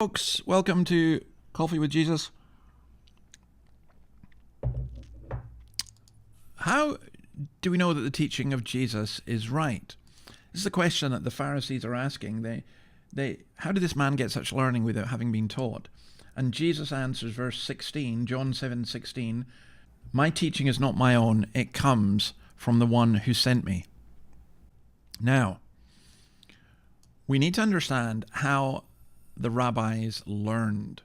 Folks, welcome to Coffee with Jesus. How do we know that the teaching of Jesus is right? This is the question that the Pharisees are asking. How did this man get such learning without having been taught? And Jesus answers, verse 16, John 7:16, "My teaching is not my own, it comes from the one who sent me." Now, we need to understand how the rabbis learned.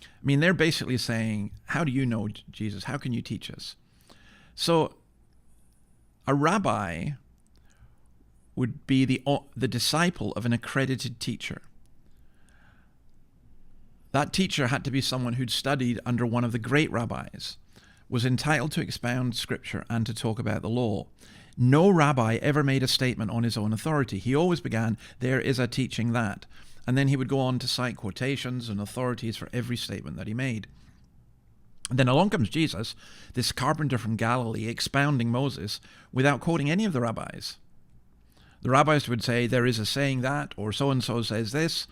I mean, they're basically saying, how do you know Jesus? How can you teach us? So a rabbi would be the disciple of an accredited teacher. That teacher had to be someone who'd studied under one of the great rabbis, was entitled to expound scripture and to talk about the law. No rabbi ever made a statement on his own authority. He always began, there is a teaching that. And then he would go on to cite quotations and authorities for every statement that he made. And then along comes Jesus, this carpenter from Galilee, expounding Moses without quoting any of the rabbis. The rabbis would say, there is a saying that, or so-and-so says this,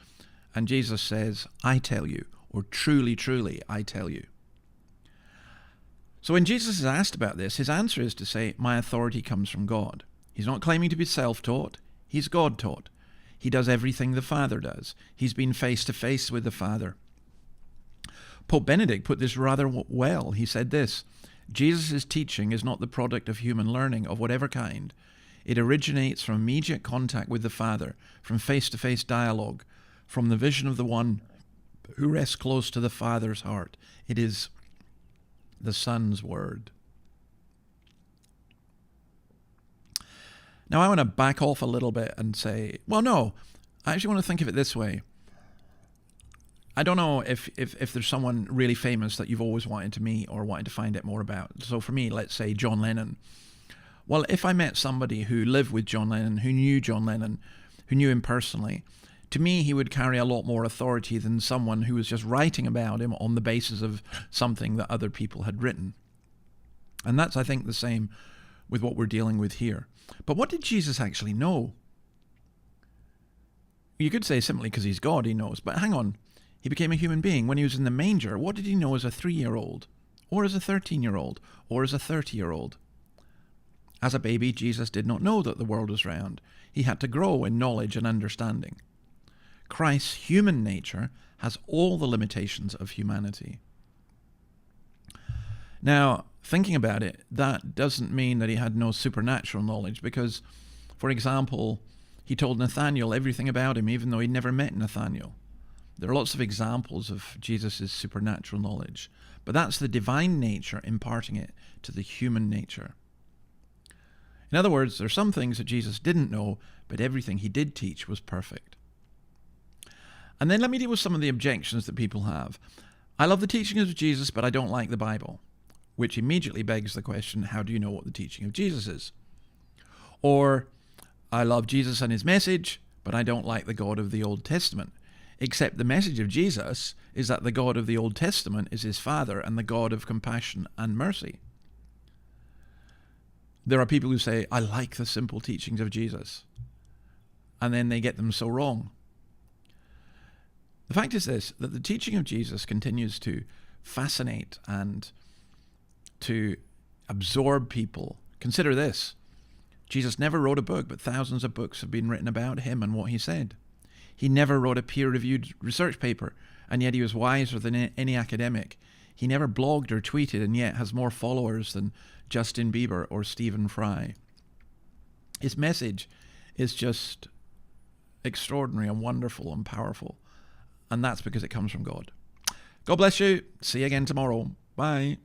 and Jesus says, I tell you, or truly, truly, I tell you. So when Jesus is asked about this, his answer is to say, my authority comes from God. He's not claiming to be self-taught, he's God-taught. He does everything the Father does. He's been face-to-face with the Father. Pope Benedict put this rather well. He said this, Jesus' teaching is not the product of human learning of whatever kind. It originates from immediate contact with the Father, from face-to-face dialogue, from the vision of the one who rests close to the Father's heart. It is the Son's word. Now I want to back off a little bit and say, well, no, I actually want to think of it this way. I don't know if there's someone really famous that you've always wanted to meet or wanted to find out more about. So for me, let's say John Lennon. Well, if I met somebody who lived with John Lennon, who knew John Lennon, who knew him personally, to me, he would carry a lot more authority than someone who was just writing about him on the basis of something that other people had written. And that's, I think, the same with what we're dealing with here. But what did Jesus actually know? You could say simply because he's God, he knows. But hang on. He became a human being. When he was in the manger, what did he know as a 3-year-old? Or as a 13-year-old? Or as a 30-year-old? As a baby, Jesus did not know that the world was round. He had to grow in knowledge and understanding. Christ's human nature has all the limitations of humanity. Now, thinking about it, that doesn't mean that he had no supernatural knowledge because, for example, he told Nathanael everything about him even though he'd never met Nathanael. There are lots of examples of Jesus' supernatural knowledge, but that's the divine nature imparting it to the human nature. In other words, there are some things that Jesus didn't know, but everything he did teach was perfect. And then let me deal with some of the objections that people have. I love the teaching of Jesus, but I don't like the Bible. Which immediately begs the question, how do you know what the teaching of Jesus is? Or, I love Jesus and his message, but I don't like the God of the Old Testament. Except the message of Jesus is that the God of the Old Testament is his Father and the God of compassion and mercy. There are people who say, I like the simple teachings of Jesus. And then they get them so wrong. The fact is this, that the teaching of Jesus continues to fascinate and to absorb people. Consider this. Jesus never wrote a book, but thousands of books have been written about him and what he said. He never wrote a peer-reviewed research paper, and yet he was wiser than any academic. He never blogged or tweeted, and yet has more followers than Justin Bieber or Stephen Fry. His message is just extraordinary and wonderful and powerful, and that's because it comes from God. God bless you. See you again tomorrow. Bye.